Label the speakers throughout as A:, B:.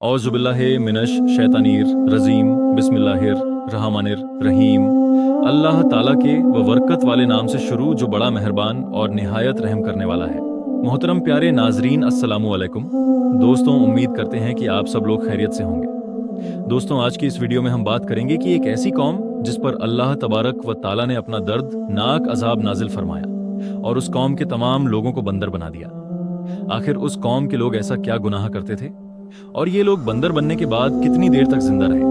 A: औज़ुबिल्लाहि मिनश शैतानीर रजीम बिस्मिल्लाहिर रहमानिर रहीम। अल्लाह ताला के बरकत वाले नाम से शुरू जो बड़ा मेहरबान और निहायत रहम करने वाला है। मोहतरम प्यारे नाजरीन, अस्सलामु अलैकुम। दोस्तों, उम्मीद करते हैं कि आप सब लोग खैरियत से होंगे। दोस्तों, आज की इस वीडियो में हम बात करेंगे कि एक ऐसी कौम जिस पर अल्लाह तबारक व ताला ने अपना दर्दनाक अजाब नाजिल फरमाया और उस कौम के तमाम लोगों को बंदर बना दिया। आखिर उस कौम के लोग ऐसा क्या गुनाह करते थे और ये लोग बंदर बनने के बाद कितनी देर तक जिंदा रहे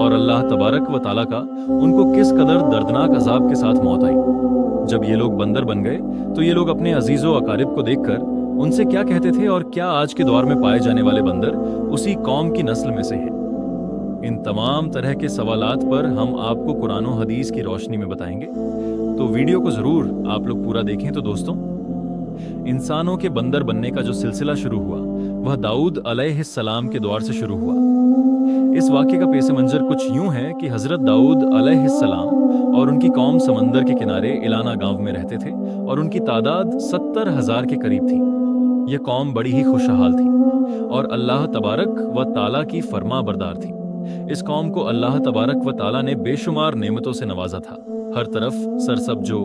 A: और अल्लाह तबारक व ताला का उनको किस कदर दर्दनाक अजाब के साथ मौत आई। जब ये लोग बंदर बन गए तो ये लोग अपने अजीजों अकारिब को देखकर उनसे क्या कहते थे और क्या आज के दौर में पाए जाने वाले बंदर उसी कौम की नस्ल में से हैं। इन तमाम तरह के सवालात पर हम आपको कुरान और हदीस की रोशनी में बताएंगे, तो वीडियो को जरूर आप लोग पूरा देखें। तो दोस्तों, इंसानों के बंदर बनने का जो सिलसिला शुरू हुआ वह दाऊद अलैहिस्सलाम के दौर से शुरू हुआ। इस वाक़े का पेश मंजर कुछ यूं है कि हजरत दाऊद अलैहिस्सलाम और उनकी कौम समंदर के किनारे इलाना गांव में रहते थे और उनकी तादाद 70,000 के करीब थी। यह कौम बड़ी ही खुशहाल थी और अल्लाह तबारक व ताला की फरमा बरदार थी। इस कौम को अल्लाह तबारक व ताला ने बेशुमार नेमतों से नवाजा था। हर तरफ सरसब्जो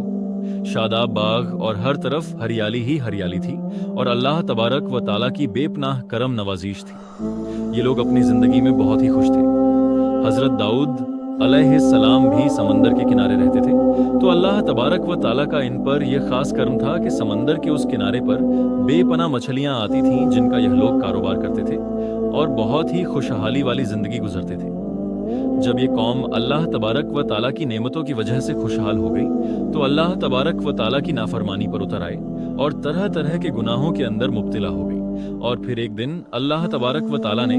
A: शादाब बाग और हर तरफ हरियाली ही हरियाली थी और अल्लाह तबारक व ताला की बेपनाह करम नवाजीश थी। ये लोग अपनी जिंदगी में बहुत ही खुश थे। हजरत दाऊद अलैहिस्सलाम भी समंदर के किनारे रहते थे, तो अल्लाह तबारक व ताला का इन पर यह खास करम था कि समंदर के उस किनारे पर बेपनाह मछलियां आती थीं जिनका यह लोग कारोबार करते थे और बहुत ही खुशहाली वाली जिंदगी गुजरते थे। जब ये कौम अल्लाह तबारक व ताला की नेमतों की वजह से खुशहाल हो गई तो अल्लाह तबारक व ताला की नाफरमानी पर उतर आए और तरह तरह के गुनाहों के अंदर मुब्तिला हो गई। और फिर एक दिन अल्लाह तबारक व ताला ने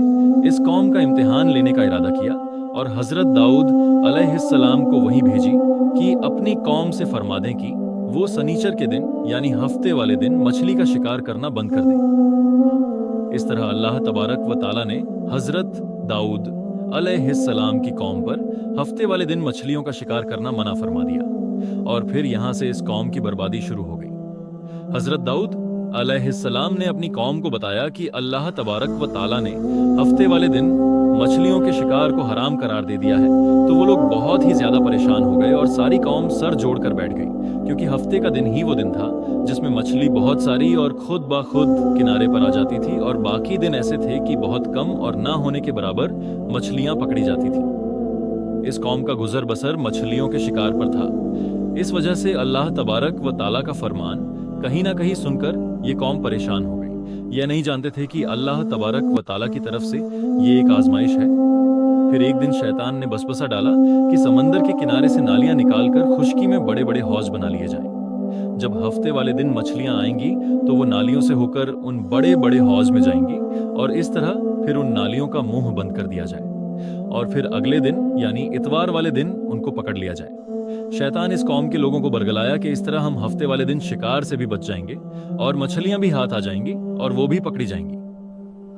A: इस कौम का इम्तिहान लेने का इरादा किया और हजरत दाऊद अलैहिस्सलाम को वहीं भेजी कि अपनी कौम से फरमा दें कि वो सनीचर के दिन यानी हफ्ते वाले दिन मछली का शिकार करना बंद कर दें। इस तरह अल्लाह तबारक व ताला ने हजरत दाऊद अलैहिस्सलाम की कौम पर हफ्ते वाले दिन मछलियों का शिकार करना मना फरमा दिया और फिर यहां से इस कौम की बर्बादी शुरू हो गई। हजरत दाऊद अलैहिस्सलाम ने अपनी कौम को बताया कि अल्लाह तबारक व ताला ने हफ्ते वाले दिन मछलियों के शिकार को हराम करार दे दिया है। तो वो लोग बहुत ही ज्यादा परेशान हो गए और सारी कौम सर जोड़कर बैठ गई, क्योंकि हफ्ते का दिन ही वो दिन था जिसमें मछली बहुत सारी और खुद ब खुद किनारे पर आ जाती थी और बाकी दिन ऐसे थे कि बहुत कम और ना होने के बराबर मछलियां पकड़ी जाती थी। इस कौम का गुजर बसर मछलियों के शिकार पर था। इस वजह से अल्लाह तबारक व ताला का फरमान कहीं ना कहीं सुनकर ये कौम परेशान हो गई। यह नहीं जानते थे कि अल्लाह तबारक व ताला की तरफ से ये एक आजमाइश है। फिर एक दिन शैतान ने बसबसा डाला कि समंदर के किनारे से नालियां निकालकर खुश्की में बड़े बड़े हौज बना लिए जाएं। जब हफ्ते वाले दिन मछलियां आएंगी तो वो नालियों से होकर उन बड़े बड़े हौज में जाएंगी और इस तरह फिर उन नालियों का मुंह बंद कर दिया जाए और फिर अगले दिन यानी इतवार वाले दिन उनको पकड़ लिया जाए। शैतान इस कौम के लोगों को बरगलाया कि इस तरह हम हफ्ते वाले दिन शिकार से भी बच जाएंगे और मछलियां भी हाथ आ जाएंगी और वो भी पकड़ी जाएंगी।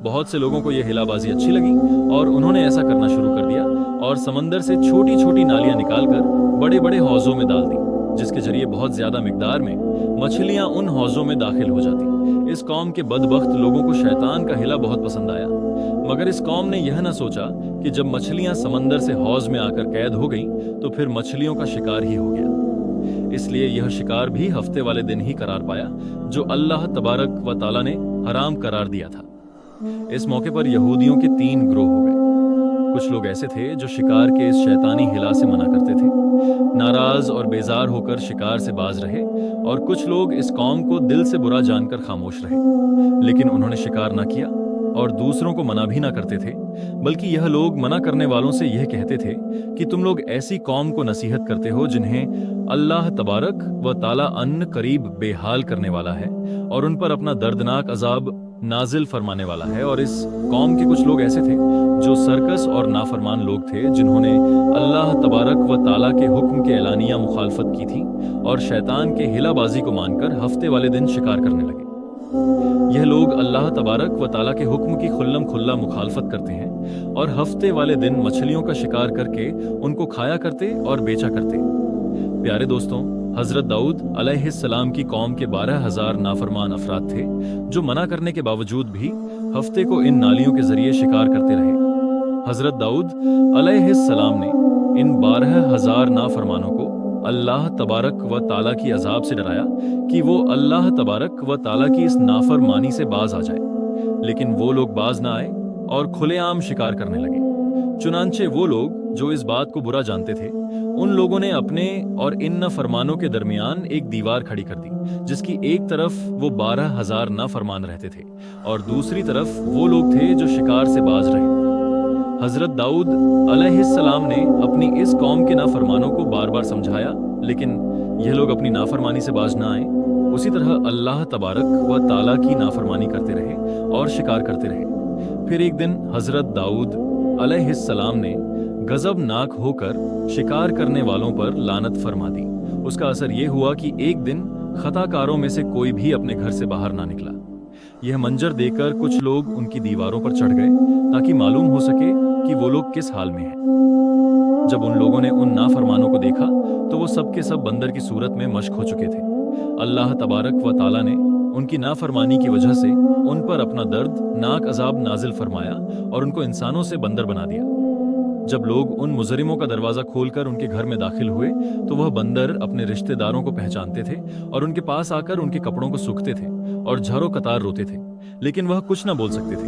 A: बहुत से लोगों को यह हिलाबाजी अच्छी लगी और उन्होंने ऐसा करना शुरू कर दिया और समंदर से छोटी छोटी नालियां निकालकर बड़े बड़े हौजों में डाल दी, जिसके जरिए बहुत ज्यादा मिकदार में मछलियां उन हौजों में दाखिल हो जाती। इस कौम के बदबख्त लोगों को शैतान का हिला बहुत पसंद आया, मगर इस कौम ने यह न सोचा कि जब मछलियां समंदर से हौज में आकर कैद हो गईं तो फिर मछलियों का शिकार ही हो गया। इसलिए यह शिकार भी हफ्ते वाले दिन ही करार पाया जो अल्लाह तबारक व ताला ने हराम करार दिया था। इस मौके पर यहूदियों के 3 ग्रोह हो गए। कुछ लोग ऐसे थे जो शिकार के इस शैतानी हिला से मना करते थे, नाराज और बेजार होकर शिकार से बाज रहे, और कुछ लोग इस कौम को दिल से बुरा जानकर खामोश रहे, लेकिन उन्होंने शिकार ना किया और दूसरों को मना भी ना करते थे, बल्कि यह लोग मना करने वालों से यह कहते थे कि तुम लोग ऐसी कौम को नसीहत करते हो जिन्हें अल्लाह तबारक व ताला अन्न करीब बेहाल करने वाला है और उन पर अपना दर्दनाक अजाब नाजिल फरमाने वाला है। और इस कौम के कुछ लोग ऐसे थे जो सर्कस और नाफरमान लोग थे जिन्होंने अल्लाह तबारक व ताला के हुक्म के एलानिया मुखालफत की थी और शैतान के हिलाबाजी को मानकर हफ्ते वाले दिन शिकार करने लगे। यह लोग अल्लाह तबारक व ताला के हुक्म की खुल्लम खुल्ला मुखालफत करते हैं और हफ्ते वाले दिन मछलियों का शिकार करके उनको खाया करते और बेचा करते। प्यारे दोस्तों, हज़रत दाऊद अलैहिस्सलाम की कौम के 12,000 नाफरमान अफराद थे जो मना करने के बावजूद भी हफ्ते को इन नालियों के जरिए शिकार करते रहे। हज़रत दाऊद अलैहिस्सलाम ने इन 12,000 नाफरमानों को अल्लाह तबारक व ताला की अजाब से डराया कि वो अल्लाह तबारक व ताला की इस नाफरमानी से बाज आ जाए, लेकिन वो लोग बाज ना आए और खुलेआम शिकार करने लगे। चुनांचे वो लोग जो इस बात को बुरा जानते थे, उन लोगों ने अपने और इन नाफरमानों के दरमियान एक दीवार खड़ी कर दी, जिसकी एक तरफ वो 12,000 नाफरमान रहते थे और दूसरी तरफ वो लोग थे जो शिकार से बाज रहे। हजरत दाऊद अलैहिस्सलाम ने अपनी इस कौम के नाफरमानों को बार बार समझाया, लेकिन यह लोग अपनी नाफरमानी से बाज ना आए। उसी तरह अल्लाह तबारक व ताला की नाफरमानी करते रहे और शिकार करते रहे। फिर एक दिन हजरत दाऊद अलैहिस्सलाम ने गजबनाक होकर शिकार करने वालों पर लानत फरमा दी। उसका असर यह हुआ कि एक दिन खताकारों में से कोई भी अपने घर से बाहर ना निकला। यह मंजर देखकर कुछ लोग उनकी दीवारों पर चढ़ गए ताकि मालूम हो सके कि वो लोग किस हाल में हैं। जब उन लोगों ने उन नाफरमानों को देखा तो वो सब के सब बंदर की सूरत में मश्क हो चुके थे। अल्लाह तबारक व ताला ने उनकी नाफरमानी की वजह से उन पर अपना दर्दनाक अजाब नाजिल फरमाया और उनको इंसानों से बंदर बना दिया। जब लोग उन मुजरिमों का दरवाजा खोलकर उनके घर में दाखिल हुए तो वह बंदर अपने रिश्तेदारों को पहचानते थे और उनके पास आकर उनके कपड़ों को सूखते थे और झरो कतार रोते थे, लेकिन वह कुछ न बोल सकते थे।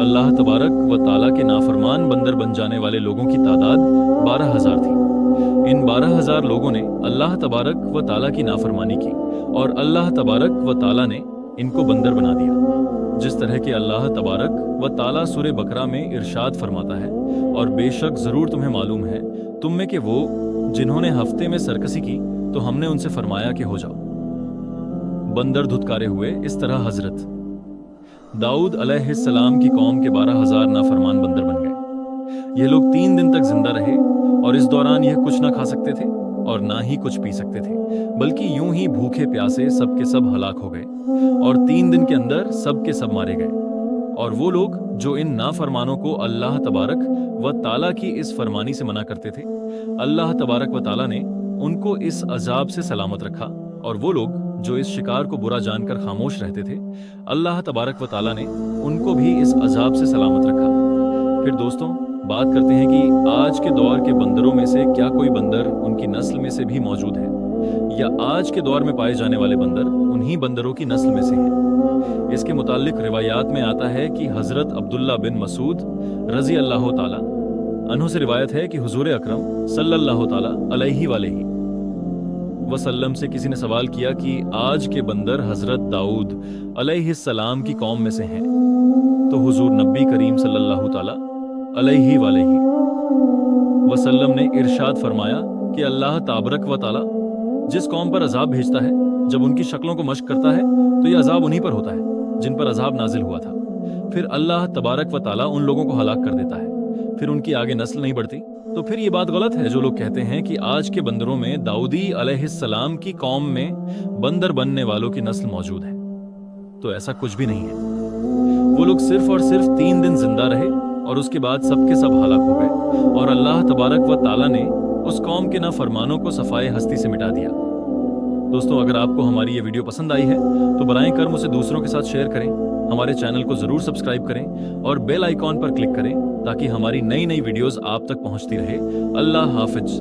A: अल्लाह तबारक व ताला के नाफरमान बंदर बन जाने वाले लोगों की तादाद 12,000 थी। इन 12,000 लोगों ने अल्लाह तबारक व ताला की नाफरमानी की और अल्लाह तबारक व ताला ने इनको बंदर बना दिया। जिस तरह के अल्लाह तबारक व ताला सूरे बकरा में इरशाद फरमाता है, और बेशक जरूर तुम्हें मालूम है तुम में के वो जिन्होंने हफ्ते में सरकसी की तो हमने उनसे फरमाया कि हो जाओ। बंदर धुतकारे हुए। इस तरह हजरत दाऊद अलैहिस्सलाम की कौम के 12,000 नाफरमान बंदर बन गए। ये लोग 3 दिन तक जिंदा रहे और इस दौरान यह कुछ ना खा सकते थे और ना ही कुछ पी सकते थे, बल्कि यूं ही भूखे प्यासे सब के सब हलाक हो गए और 3 दिन के अंदर सब के सब मारे गए। और वो लोग जो इन नाफरमानों को अल्लाह तबारक व ताला की इस फरमानी से मना करते थे, अल्लाह तबारक व ताला ने उनको इस अजाब से सलामत रखा। और वो लोग जो इस शिकार को बुरा जानकर खामोश रहते थे, अल्लाह तबारक व ताला ने उनको भी इस अजाब से सलामत रखा। फिर दोस्तों, बात करते हैं कि आज के दौर के बंदरों में से क्या कोई बंदर उनकी नस्ल में से भी मौजूद है, या आज के दौर में पाए जाने वाले बंदर उन्हीं बंदरों की नस्ल में से हैं। इसके मुताल्लिक रिवायात में आता है कि हजरत अब्दुल्ला बिन मसूद रजी अल्लाह ताला अन्हु से रिवायत है कि हुजूर अकरम सल्लल्लाहु ताला अलैहि वसल्लम से किसी ने सवाल किया कि आज के बंदर हजरत दाऊद अलैहिस्सलाम की कौम में से हैं, तो हुजूर नबी करीम सल्लल्लाहु ताला अलैहि वसल्लम ने इरशाद फरमाया कि अल्लाह तबारक व ताला जिस कौम पर अजाब भेजता है, जब उनकी शक्लों को मश्क करता है तो यह अजाब उन्हीं पर होता है जिन पर अजाब नाजिल हुआ था। फिर अल्लाह तबारक व ताला उन लोगों को हलाक कर देता है, फिर उनकी आगे नस्ल नहीं बढ़ती। तो फिर ये बात गलत है जो लोग कहते हैं कि आज के बंदरों में दाऊदी अलैहिस्सलाम की कौम में बंदर बनने वालों की नस्ल मौजूद है। तो ऐसा कुछ भी नहीं है। वो लोग सिर्फ और सिर्फ 3 दिन जिंदा रहे और उसके बाद सबके सब हलाक हो गए और अल्लाह तबारक व ताला ने उस कौम के नाफरमानों को सफाए हस्ती से मिटा दिया। दोस्तों, अगर आपको हमारी ये वीडियो पसंद आई है तो बराए कर्म उसे दूसरों के साथ शेयर करें, हमारे चैनल को जरूर सब्सक्राइब करें और बेल आइकॉन पर क्लिक करें ताकि हमारी नई नई वीडियोस आप तक पहुंचती रहे। अल्लाह हाफिज।